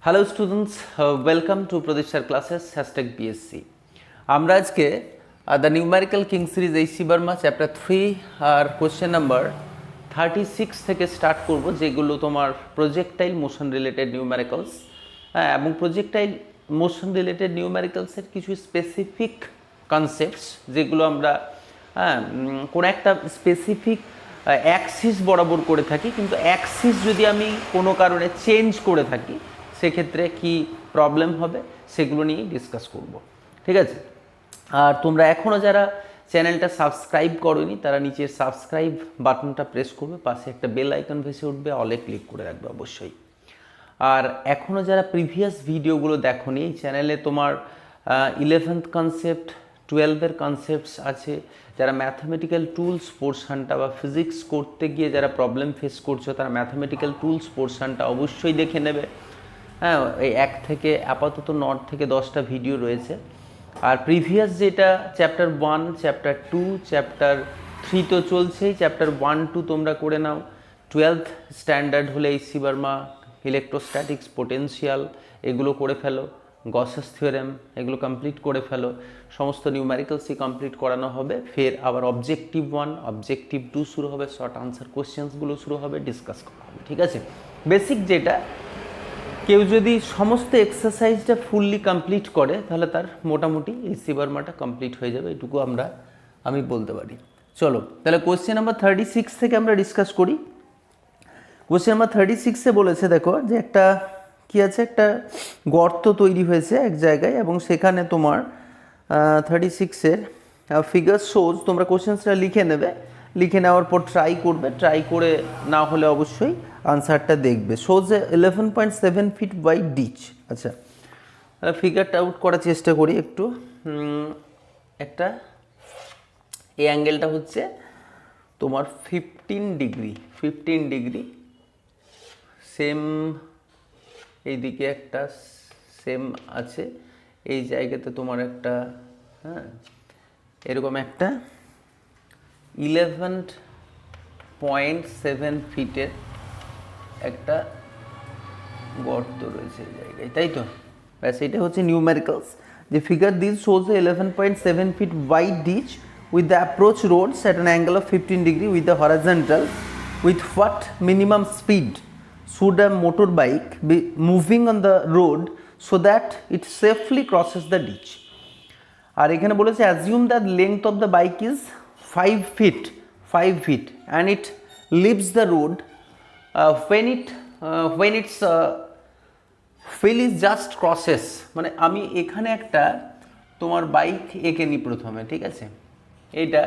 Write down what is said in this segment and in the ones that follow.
Hello students, welcome to Pradeep classes #BSc। আমরা আজকে the numerical king series HC Verma chapter 3 আর question number 36 থেকে start করব, যেগুলো তোমার প্রজেক্টাইল মোশন রিলেটেড নিউমেরিক্যালস। হ্যাঁ, এবং প্রজেক্টাইল মোশন রিলেটেড নিউমেরিক্যালসের কিছু স্পেসিফিক কনসেপ্টস, যেগুলো আমরা কোনো একটা স্পেসিফিক অ্যাক্সিস বরাবর করে থাকি, কিন্তু অ্যাক্সিস যদি আমি কোনো কারণে চেঞ্জ করে থাকি সেক্ষেত্রে কি প্রবলেম হবে সেগুলো নিয়ে ডিসকাস করব। ঠিক আছে? আর তোমরা এখনও যারা চ্যানেলটা সাবস্ক্রাইব করোনি তারা নিচের সাবস্ক্রাইব বাটনটা প্রেস করবে, পাশে একটা বেল আইকন ভেসে উঠবে, অলে ক্লিক করে রাখবে অবশ্যই। আর এখনও যারা প্রিভিয়াস ভিডিওগুলো দেখোনি, এই চ্যানেলে তোমার 11th কনসেপ্ট, 12-এর কনসেপ্টস আছে। যারা ম্যাথামেটিক্যাল টুলস পোর্শনটা বা ফিজিক্স করতে গিয়ে যারা প্রবলেম ফেস করছো তারা ম্যাথামেটিক্যাল টুলস পোর্শনটা অবশ্যই দেখে নেবে। হ্যাঁ, এই 1 থেকে আপাতত 9 থেকে 10টা ভিডিও রয়েছে। আর প্রিভিয়াস যেটা চ্যাপ্টার 1, চ্যাপ্টার 2, চ্যাপ্টার 3 তো চলছেই, চ্যাপ্টার 1, 2 তোমরা করে নাও। 12th স্ট্যান্ডার্ড হলে এইচসি বর্মা, ইলেকট্রোস্ট্যাটিক্স, পোটেনশিয়াল এগুলো করে ফেলো, গসেস থিওরেম এগুলো কমপ্লিট করে ফেলো। সমস্ত নিউমেরিক্যালসই কমপ্লিট করানো হবে। ফের আবার অবজেক্টিভ 1, অবজেক্টিভ 2 শুরু হবে, শর্ট আনসার কোশ্চেন্সগুলো শুরু হবে, ডিসকাস করা হবে। ঠিক আছে? বেসিক যেটা, কেউ যদি সমস্ত এক্সারসাইজটা ফুললি কমপ্লিট করে তাহলে তার মোটামুটি এইচসি বর্মাটা কমপ্লিট হয়ে যাবে, এটুকু আমি বলতে পারি। চলো তাহলে কোশ্চেন নাম্বার 36 থেকে আমরা ডিসকাস করি। কোশ্চেন নাম্বার 36-এ বলেছে, দেখো যে একটা কি আছে, একটা গর্ত তৈরি হয়েছে এক জায়গায়, এবং সেখানে তোমার 36-এর ফিগার শোজ, তোমরা কোশ্চেন্সটা লিখে নেবে, লিখে নেওয়ার পর ট্রাই করবে, ট্রাই করে না হলে অবশ্যই আনসারটা দেখবে। Shows 11.7 feet by ditch. আচ্ছা, ফিগারটা আউট করার চেষ্টা করি একটু। একটা এই অ্যাঙ্গেলটা হচ্ছে তোমার 15 ডিগ্রি, সেম এইদিকে একটা সেম আছে, এই জায়গাতে তোমার একটা এরকম একটা 11.7 ফিটের একটা গর্ত রয়েছে এই জায়গায়, তাই তো? ব্যাস, এটা হচ্ছে নিউমেরিক্যালস। যে figure this shows 11.7 feet wide ditch with the approach roads at an angle of 15 degree with the horizontal. With what minimum speed should a motorbike be moving on the road so that it safely crosses the ditch? আর এখানে বলেছে assume that length of the bike is 5 feet and it leaves the road when its fill is just crosses. মানে আমি এখানে একটা তোমার bike এঁকে নিই প্রথমে, ঠিক আছে, এইটা,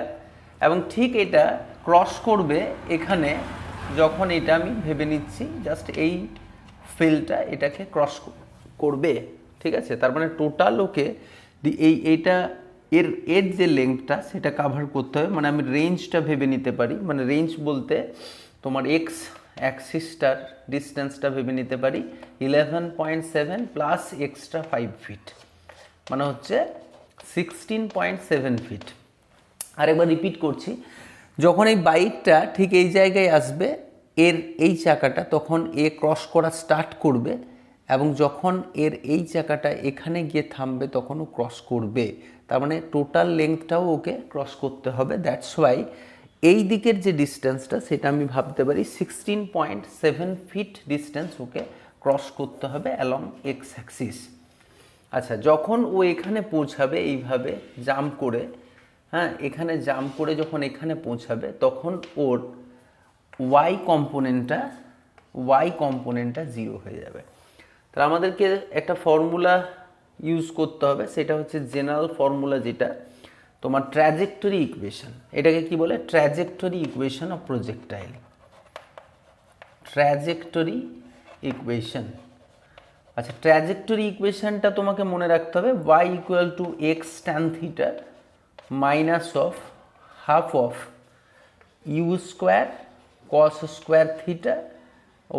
এবং ঠিক এটা ক্রস করবে এখানে, যখন এটা আমি ভেবে নিচ্ছি জাস্ট এই ফিল্ডটা এটাকে ক্রস করবে, ঠিক আছে। তার মানে টোটাল ওকে এইটা এর যে লেন্থটা সেটা কাভার করতে হবে। মানে আমি রেঞ্জটা ভেবে নিতে পারি, মানে রেঞ্জ বলতে তোমার এক্স অ্যাক্সিসটার ডিস্টেন্সটা ভেবে নিতে পারি 11.7 প্লাস এক্সট্রা 5 ফিট, মানে হচ্ছে 16.7 ফিট। আরেকবার রিপিট করছি, যখন এই বাইকটা ঠিক এই জায়গায় আসবে, এর এই চাকাটা তখন এ ক্রস করা স্টার্ট করবে, এবং যখন এর এই চাকাটা এখানে গিয়ে থামবে তখন ও ক্রস করবে। তার মানে টোটাল লেন্থটাও ওকে ক্রস করতে হবে। দ্যাটস ওয়াই এই দিকের যে ডিস্টেন্সটা সেটা আমি ভাবতে পারি 16.7 ফিট ডিস্টেন্স ওকে ক্রস করতে হবে অ্যালং এক্স অ্যাক্সিস। আচ্ছা, যখন ও এখানে পৌঁছাবে এইভাবে জাম্প করে, হ্যাঁ, এখানে জাম্প করে যখন এখানে পৌঁছাবে তখন ওর ওয়াই কম্পোনেন্টটা 0 হয়ে যাবে। তাহলে আমাদেরকে একটা ফর্মুলা ইউজ করতে হবে, সেটা হচ্ছে জেনারেল ফর্মুলা, যেটা তোমার ট্র্যাজেক্টরি ইকুয়েশন। এটাকে কি বলে? Trajectory equation of projectile. Trajectory equation. আচ্ছা, ট্র্যাজেক্টরি ইকুয়েশনটা তোমাকে মনে রাখতে হবে y equal to x tan theta minus of half of u square cos square theta,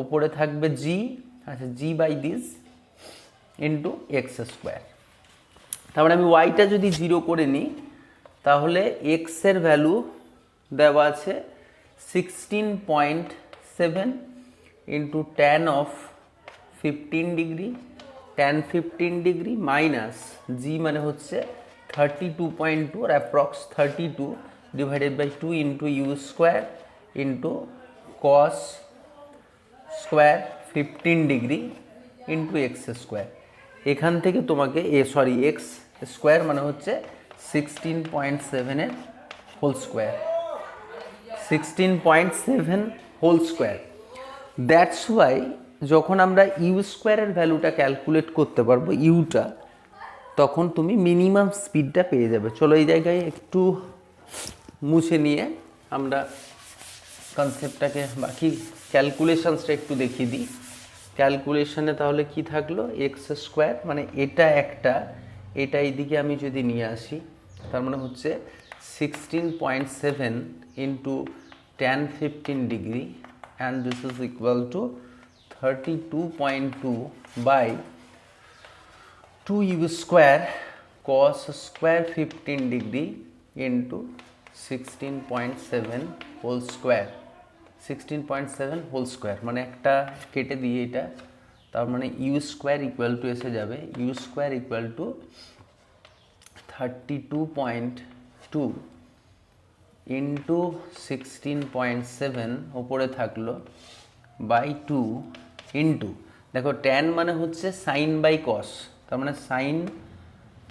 ওপরে থাকবে জি, আচ্ছা, g by this into x square. তারপরে আমি ওয়াইটা যদি 0 করে নিই তাহলে এক্সের ভ্যালু দেওয়া আছে 16.7 into tan of 15 degree tan 15 degree minus g মানে হচ্ছে 32.2 আর approx 32 divided by 2 into u square into cos square 15 degree into x square. এখান থেকে তোমাকে এক্স স্কোয়ার মানে হচ্ছে 16.7 এর whole square, 16.7 whole square. That's y যখন আমরা ইউ স্কোয়ারের ভ্যালুটা ক্যালকুলেট করতে পারবো ইউটা, তখন তুমি মিনিমাম স্পিডটা পেয়ে যাবে। চলো এই জায়গায় একটু মুছে নিয়ে আমরা কনসেপ্টটাকে বাকি ক্যালকুলেশনসটা একটু দেখিয়ে দিই। ক্যালকুলেশনে তাহলে কি থাকলো, এক্স স্কোয়ার মানে এটা একটা, এটা এইদিকে আমি যদি নিয়ে আসি তার মানে হচ্ছে 16.7 into tan 15 degree and this is equal to 32.2 by 2 u square cos square 15 degree into 16.7 whole square, 16.7 whole square মানে একটা কেটে দিয়ে এটা, তার মানে ইউ স্কোয়ার ইকুয়াল টু এসে যাবে u square equal to 32.2 into 16.7 ওপরে থাকলো বাই 2 ইন্টু, দেখো ট্যান মানে হচ্ছে সাইন বাই কস, তার মানে sine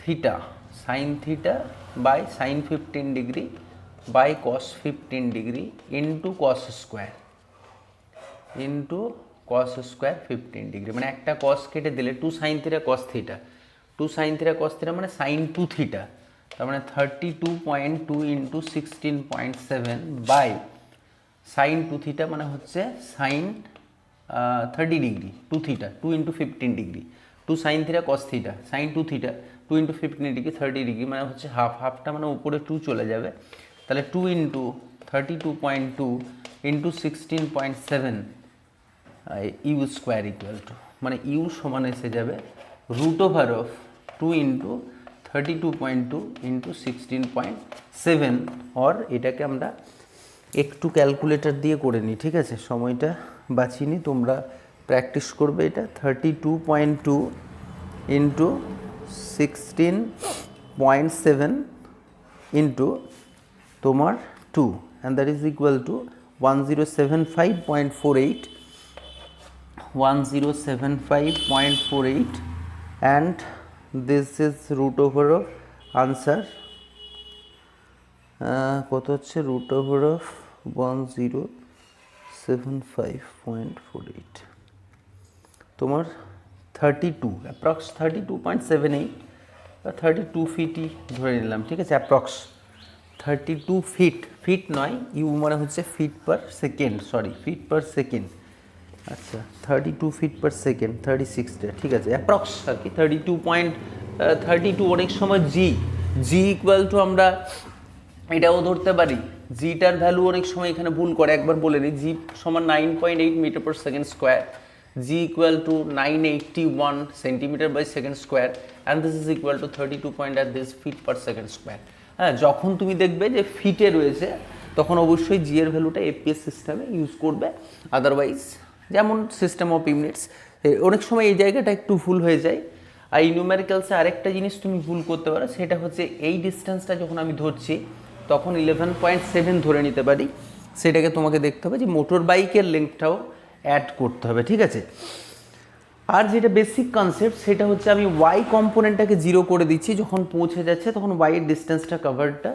theta by sine 15 degree by cos 15 degree into cos square 15 degree, মানে একটা কস কেটে দিলে 2 sine theta cos theta, 2 sine theta cos theta মানে সাইন 2 থিটা, তার মানে 32.2 ইন্টু 16.7 বাই সাইন 2 থিটা মানে হচ্ছে sine 30 degree 2 theta 2 into 15 degree, 2 sine theta cos theta sine 2 theta 2 into 15 degree 30 degree মানে হচ্ছে হাফ, হাফটা মানে উপরে 2 চলে যাবে, তাহলে 2 into 32.2 into 16.7 u square equal to, মানে ইউ সমান এসে যাবে root over of 2 into 32.2 into 16.7, or এটাকে আমরা একটু ক্যালকুলেটর দিয়ে করে নিই, ঠিক আছে, সময়টা বাঁচিয়ে নিই, তোমরা প্র্যাকটিস করবে এটা। 32.2 ইন্টু 16.7 ইন্টু তোমার 2 and that is equal two 1075.48 and this is root over of answer কত হচ্ছে root over of 1075.48 তোমার 32 অ্যাপ্রক্স 32.78 বা 32 ফিটই ধরে নিলাম, ঠিক আছে, অ্যাপ্রক্স 32 ফিট নয়, ইউ মানে হচ্ছে fit per second, sorry fit per second, আচ্ছা 32 ফিট পার সেকেন্ড 36টা, ঠিক আছে, অ্যাপ্রক্স আর কি 32.32, অনেক সময় জি ইকুয়াল টু আমরা এটাও ধরতে পারি, জিটার ভ্যালু অনেক সময় এখানে ভুল করে, একবার বলে নিই, জি সমান 9.8 metre per second square, g equal to 981 centimetre by second square and this is equal to 32.8 feet per second square. হ্যাঁ, যখন তুমি দেখবে যে ফিটে রয়েছে তখন অবশ্যই জি এর ভ্যালুটা এপিএস সিস্টেমে ইউজ করবে, আদারওয়াইজ যেমন সিস্টেম অফ ইউনিটস, অনেক সময় এই জায়গাটা একটু ভুল হয়ে যায়। আর এই নিউমেরিক্যালসে আরেকটা জিনিস তুমি ভুল করতে পারো, সেটা হচ্ছে এই ডিস্টেন্সটা যখন আমি ধরছি তখন 11.7 ধরে নিতে পারি, সেটাকে তোমাকে দেখতে হবে যে মোটর বাইকের লেন্থটাও অ্যাড করতে হবে, ঠিক আছে। আর যেটা বেসিক কনসেপ্ট সেটা হচ্ছে আমি ওয়াই কম্পোনেন্টটাকে 0 করে দিচ্ছি, যখন পৌঁছে যাচ্ছে তখন ওয়াইয়ের ডিস্টেন্সটা কভারটা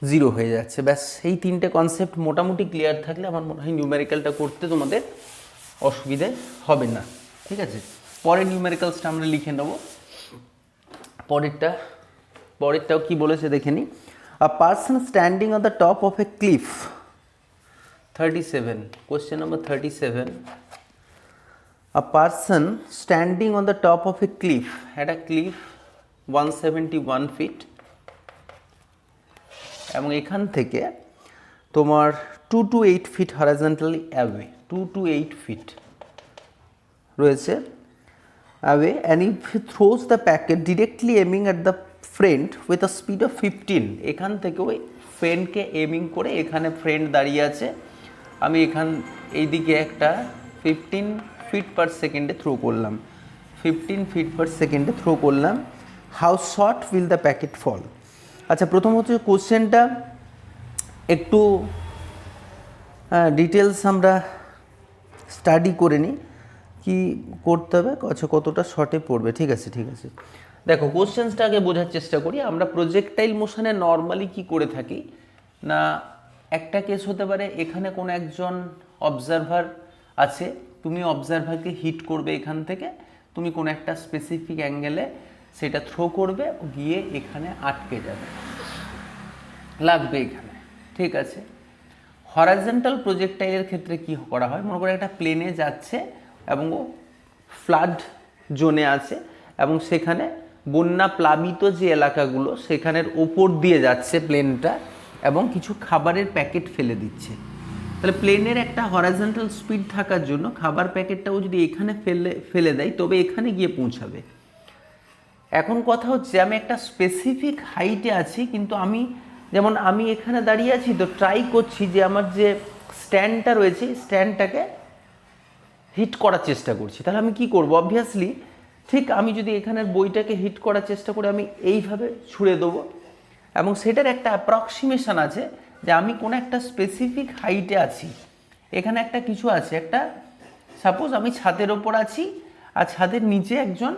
0 হয়ে যাচ্ছে, ব্যাস এই তিনটে কনসেপ্ট মোটামুটি ক্লিয়ার থাকলে আমার মনে হয় নিউমেরিক্যালটা করতে তোমাদের অসুবিধে হবে না, ঠিক আছে। পরের নিউমেরিক্যালসটা আমরা লিখে নেব, পরেরটাও কি বলেছে দেখে নিই। A person standing on the top of A cliff, 37, question number 37, a person standing on the top of a cliff, at a cliff 171 feet, এবং এখান থেকে তোমার 2 to 8 feet horizontally away, 2 to 8 feet রয়েছে away, and if he throws the packet directly aiming at the friend with a speed of 15, এখান থেকে ওই ফ্রেন্ডকে এমিং করে, এখানে ফ্রেন্ড দাঁড়িয়ে আছে, আমি এইদিকে একটা 15 ফিট পার সেকেন্ডে থ্রো করলাম, 15 ফিট পার সেকেন্ডে থ্রো করলাম। How short will the packet fall. আচ্ছা, প্রথম হচ্ছে কোশ্চেনটা একটু ডিটেলস আমরা স্টাডি করে নিই, কী করতে হবে, আচ্ছা কতটা শর্টে পড়বে। ঠিক আছে, দেখো কোশ্চেন্সটা আগে বোঝার চেষ্টা করি। আমরা প্রজেক্টাইল মোশনে নর্মালি কি করে থাকি না, একটা কেস হতে পারে এখানে কোনো একজন অবজারভার আছে, তুমি অবজারভারকে হিট করবে এখান থেকে, তুমি কোনো একটা স্পেসিফিক অ্যাঙ্গেলে সেটা থ্রো করবে, গিয়ে এখানে আটকে যাবে, লাগবে এখানে। ঠিক আছে, হরাইজন্টাল প্রজেক্টাইলের ক্ষেত্রে কি করা হয়, মনে করে একটা প্লেনে যাচ্ছে এবং ও ফ্লাড জোনে আছে এবং সেখানে বন্যা প্লাবিত যে এলাকাগুলো সেখানের ওপর দিয়ে যাচ্ছে প্লেনটা এবং কিছু খাবারের প্যাকেট ফেলে দিচ্ছে। তাহলে প্লেনের একটা হরাইজন্টাল স্পিড থাকার জন্য খাবার প্যাকেটটাও যদি এখানে ফেলে দেয় তবে এখানে গিয়ে পৌঁছাবে। এখন কথা হচ্ছে আমি একটা স্পেসিফিক হাইটে আছি, কিন্তু যেমন আমি এখানে দাঁড়িয়ে আছি তো ট্রাই করছি যে আমার যে স্ট্যান্ডটা রয়েছে স্ট্যান্ডটাকে হিট করার চেষ্টা করছি। তাহলে আমি কি করব, অবভিয়াসলি ঠিক আমি যদি এখানের বইটাকে হিট করার চেষ্টা করে আমি এইভাবে ছুঁড়ে দেবো এবং সেটার একটা অ্যাপ্রক্সিমেশন আছে যে আমি কোনো একটা স্পেসিফিক হাইটে আছি, এখানে একটা কিছু আছে, একটা সাপোজ আমি ছাদের ওপর আছি আর ছাদের নিচে একজন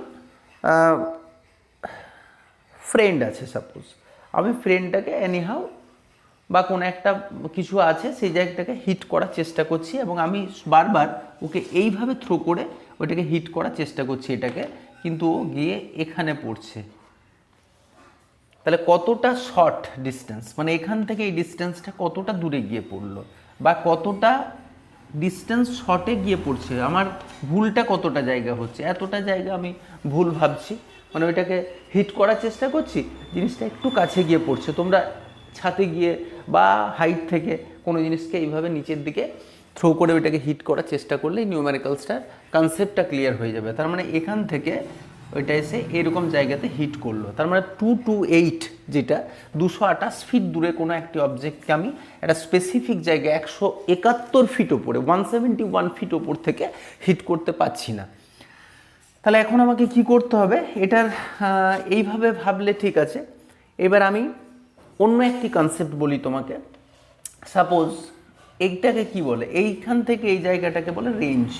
ফ্রেন্ড আছে, সাপোজ আমি ফ্রেন্ডটাকে এনিহাউ বা কোনো একটা কিছু আছে সেই জায়গাটাকে হিট করার চেষ্টা করছি এবং আমি বারবার ওকে এইভাবে থ্রো করে ওইটাকে হিট করার চেষ্টা করছি এটাকে, কিন্তু ও গিয়ে এখানে পড়ছে। তাহলে কতটা শর্ট ডিস্টেন্স, মানে এখান থেকে এই ডিস্টেন্সটা কতটা দূরে গিয়ে পড়লো বা কতটা ডিস্টেন্স শর্টে গিয়ে পড়ছে, আমার ভুলটা কতটা জায়গা হচ্ছে, এতটা জায়গা আমি ভুল ভাবছি, মানে ওইটাকে হিট করার চেষ্টা করছি, জিনিসটা একটু কাছে গিয়ে পড়ছে। তোমরা ছাদে গিয়ে বা হাইট থেকে কোনো জিনিসকে এইভাবে নিচের দিকে থ্রো করে ওইটাকে হিট করার চেষ্টা করলে নিউমেরিক্যালসটার কনসেপ্টটা ক্লিয়ার হয়ে যাবে। তার মানে এখান থেকে ওইটা এসে এরকম জায়গাতে হিট করলো, তার মানে 228 যেটা 228 ফিট দূরে কোনো একটি অবজেক্টকে আমি একটা স্পেসিফিক জায়গায় 171 ফিট ওপরে 171 ফিট ওপর থেকে হিট করতে পারছি না। তাহলে এখন আমাকে কি করতে হবে, এটার এইভাবে ভাবলে ঠিক আছে। এবার আমি অন্য একটি কনসেপ্ট বলি তোমাকে। সাপোজ এইটাকে কি বলে, এইখান থেকে এই জায়গাটাকে বলে রেঞ্জ।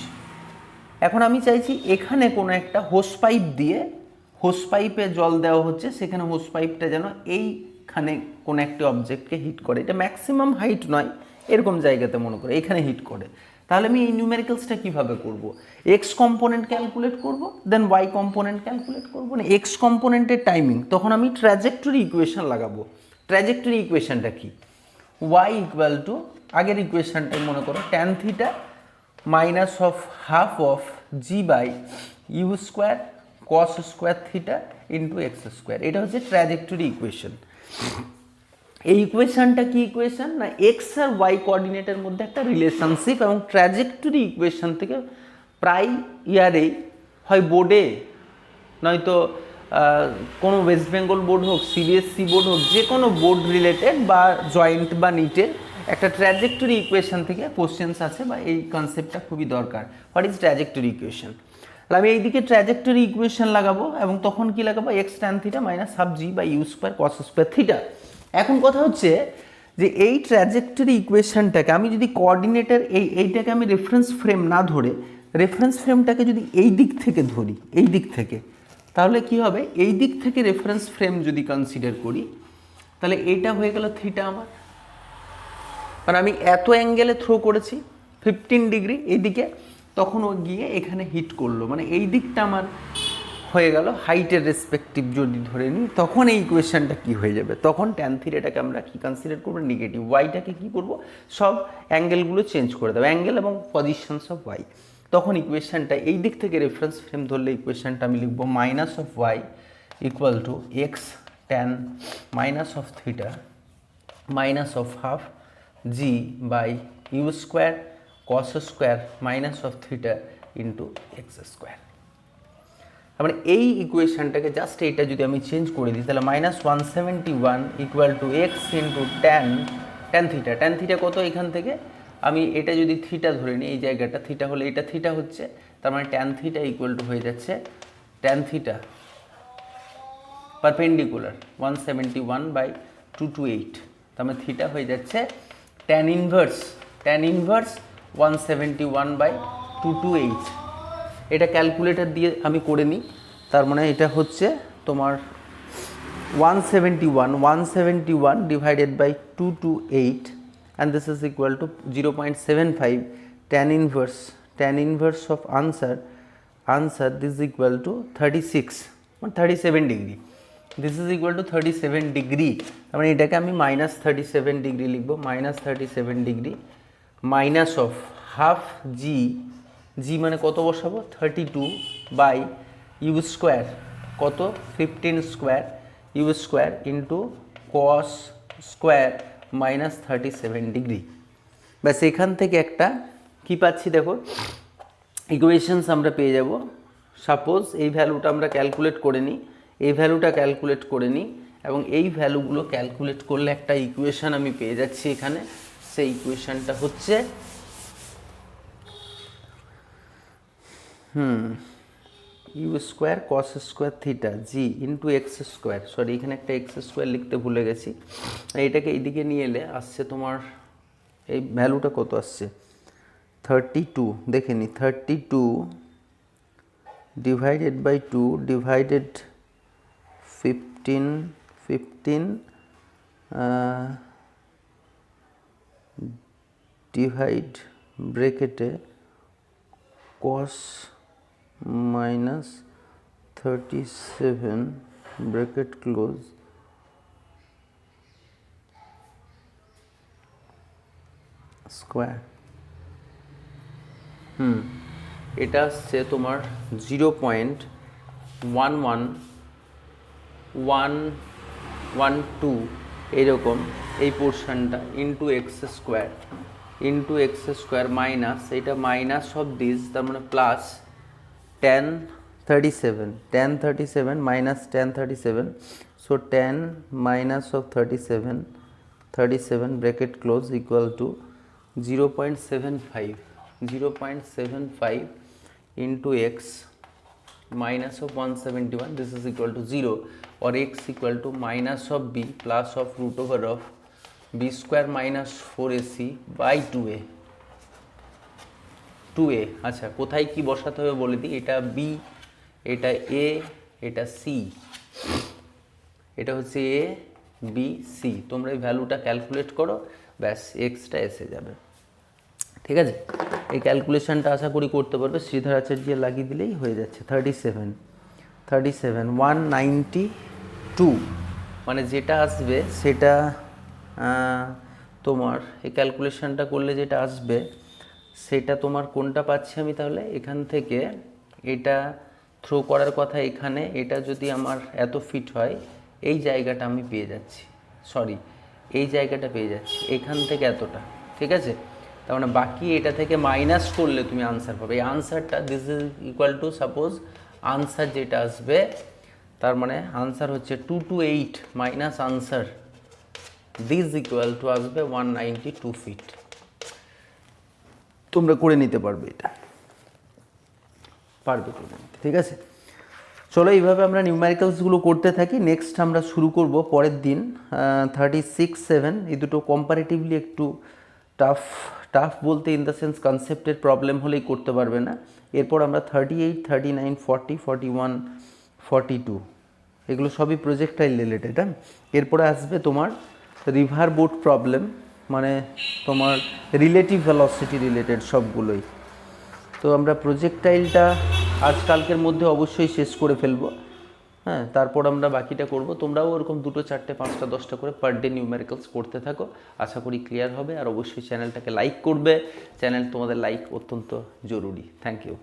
এখন আমি চাইছি এখানে কোনো একটা হোস পাইপ দিয়ে, হোস পাইপে জল দেওয়া হচ্ছে, সেখানে হোস পাইপটা যেন এইখানে কোনো একটি অবজেক্টকে হিট করে, এটা ম্যাক্সিমাম হাইট নয়, এরকম জায়গাতে মনে করে এখানে হিট করে। তাহলে আমি এই নিউমেরিক্যালসটা কীভাবে করব, এক্স কম্পোনেন্ট ক্যালকুলেট করব, দেন ওয়াই কম্পোনেন্ট ক্যালকুলেট করব, না এক্স কম্পোনেন্টের টাইমিং, তখন আমি ট্র্যাজেক্টরি ইকুয়েশন লাগাবো। ট্র্যাজেক্টরি ইকুয়েশনটা কি, ওয়াই ইকুয়াল টু, আগের ইকুয়েশনটাই মনে করো tan theta minus of half of g by u square cos square theta into x square, এটা হচ্ছে ট্র্যাজেক্টরি ইকুয়েশন। এই ইকুয়েশনটা কি ইকুয়েশন না, এক্স আর ওয়াই কোঅর্ডিনেটের মধ্যে একটা রিলেশনশিপ, এবং ট্র্যাজেক্টরি ইকুয়েশন থেকে প্রায় ইয়ারেই হয় বোর্ডে নয়তো কোনো ওয়েস্ট বেঙ্গল বোর্ড হোক, সিবিএসসি বোর্ড হোক, যে কোনো বোর্ড রিলেটেড বা জয়েন্ট বা নিটের একটা ট্র্যাজেক্টরি ইকুয়েশন থেকে কোশ্চেন্স আছে, বা এই কনসেপ্টটা খুবই দরকার। হোয়াট ইজ ট্র্যাজেক্টরি ইকুয়েশন, তাহলে আমি এইদিকে ট্র্যাজেক্টরি ইকুয়েশন লাগাবো এবং তখন কি লাগাবো, x tan theta minus half g by u square cos square theta. এখন কথা হচ্ছে যে এই ট্র্যাজেক্টরি ইকুয়েশনটাকে আমি যদি কোঅর্ডিনেটের এইটাকে আমি রেফারেন্স ফ্রেম না ধরে রেফারেন্স ফ্রেমটাকে যদি এই দিক থেকে ধরি, এই দিক থেকে, তাহলে কি হবে, এই দিক থেকে রেফারেন্স ফ্রেম যদি কনসিডার করি তাহলে এইটা হয়ে গেল থিটা আমার, মানে আমি এত অ্যাঙ্গেলে থ্রো করেছি 15 ডিগ্রি এইদিকে, তখন ও গিয়ে এখানে হিট করলো, মানে এই দিকটা আমার হয়ে গেল হাইটের রেসপেক্টিভ যদি ধরে নিই, তখন এই ইকুয়েশনটা কি হয়ে যাবে, তখন ট্যান থিটাটাকে আমরা কি কনসিডার করবো, নেগেটিভ, ওয়াইটাকে কি করব, সব অ্যাঙ্গেলগুলো চেঞ্জ করে দেবো, অ্যাঙ্গেল এবং পজিশনস অফ ওয়াই। তখন ইকুয়েশনটা এই দিক থেকে রেফারেন্স ফ্রেম ধরলে ইকুয়েশনটা আমি লিখবো minus of y equal to x tan minus of theta minus of half g by u square cos square minus of theta into x square. মানে এই ইকুয়েশনটাকে জাস্ট এইটা যদি আমি চেঞ্জ করে দিই তাহলে minus 171 equal to x into tan theta, tan theta কত, এখান থেকে আমি এটা যদি থিটা ধরে নিই, এই জায়গাটা থিটা হলে এটা থিটা হচ্ছে, তার মানে ট্যান থিটা ইকুয়াল টু হয়ে যাচ্ছে tan theta পারপেন্ডিকুলার 171/228, তার মানে থিটা হয়ে যাচ্ছে tan ইনভার্স 171/228। এটা ক্যালকুলেটর দিয়ে আমি করে নিই, তার মানে এটা হচ্ছে তোমার 171 divided by 228 and this is equal to 0.75 tan inverse of answer this is equal to 37 degree, this is equal to 37 degree, তার মানে এটাকে আমি -37 ডিগ্রি লিখব, -37 degree minus of half g মানে কত বসাবো 32 বাই ইউ স্কোয়ার কত 15 square u square into cos square -37 degree. ব্যাস এখান থেকে একটা কি পাচ্ছি দেখো ইকুয়েশনস আমরা পেয়ে যাব। সাপোজ এই ভ্যালুটা আমরা ক্যালকুলেট করে নিই, এই ভ্যালুটা ক্যালকুলেট করে নিই এবং এই ভ্যালুগুলো ক্যালকুলেট করলে একটা ইকুয়েশন আমি পেয়ে যাচ্ছি এখানে। সেই ইকুয়েশনটা হচ্ছে u square cos square theta g into x square, sorry এখানে একটা এক্স স্কোয়ার লিখতে ভুলে গেছি, এইটাকে এইদিকে নিয়ে এলে আসছে তোমার এই ভ্যালুটা কত আসছে 32, দেখে নি 32 ডিভাইডেড বাই 2 ডিভাইডেড 15 ডিভাইড ব্রেকেটে cos minus 37 bracket close square এটা আসছে তোমার 0.11112 এইরকম এই পোর্শনটা ইন্টু এক্স স্কোয়ার মাইনাস এটা মাইনাস অফ দিস, তার মানে plus tan 37 minus tan 37, so tan minus of 37 bracket close equal to 0.75 into x minus of 171, this is equal to 0, or x equal to minus of b plus of root over of b square minus 4ac by 2a। আচ্ছা কোথায় কি বসাতে হবে বলে দিই, এটা B, এটা এ, এটা সি, এটা হচ্ছে এ বি সি, তোমরা এই ভ্যালুটা ক্যালকুলেট করো, ব্যাস এক্সটা এসে যাবে। ঠিক আছে, এই ক্যালকুলেশনটা আশা করি করতে পারবে, শ্রীধর আচার্য লাগিয়ে দিলেই হয়ে যাচ্ছে 192, মানে যেটা আসবে সেটা তোমার এই ক্যালকুলেশনটা করলে যেটা আসবে সেটা তোমার কোনটা পাচ্ছি আমি, তাহলে এখান থেকে এটা থ্রো করার কথা এখানে, এটা যদি আমার এত ফিট হয় এই জায়গাটা আমি পেয়ে যাচ্ছি, সরি এই জায়গাটা পেয়ে যাচ্ছি এখান থেকে এতটা। ঠিক আছে, তার মানে বাকি এটা থেকে মাইনাস করলে তুমি আনসার পাবে। এই আনসারটা this is equal two suppose answer যেটা আসবে, তার মানে আনসার হচ্ছে 228 minus answer this equal to আসবে 192 ফিট। তোমরা করে নিতে পারবে, এটা পারবে করে নিতে। ঠিক আছে, চলো এইভাবে আমরা নিউমেরিক্যালসগুলো করতে থাকি। নেক্সট আমরা শুরু করব পরের দিন 36, 7, এই দুটো কম্পারেটিভলি একটু টাফ বলতে ইন দ্য সেন্স কনসেপ্টের প্রবলেম হলেই করতে পারবে না। এরপর আমরা 38, 39, 40, 41, 42 এগুলো সবই প্রজেক্টাইল রিলেটেড। হ্যাঁ, এরপরে আসবে তোমার রিভার বোট প্রবলেম, মানে তোমার রিলেটিভ ভেলোসিটি রিলেটেড সবগুলোই। তো আমরা প্রজেক্টাইলটা আজকালকের মধ্যে অবশ্যই শেষ করে ফেলবো। হ্যাঁ, তারপর আমরা বাকিটা করব। তোমরাও ওরকম 2, 4, 5, 10টা করে পার ডে নিউমেরিক্যালস করতে থাকো, আশা করি ক্লিয়ার হবে। আর অবশ্যই চ্যানেলটাকে লাইক করবে, চ্যানেল তোমাদের লাইক অত্যন্ত জরুরি। Thank you.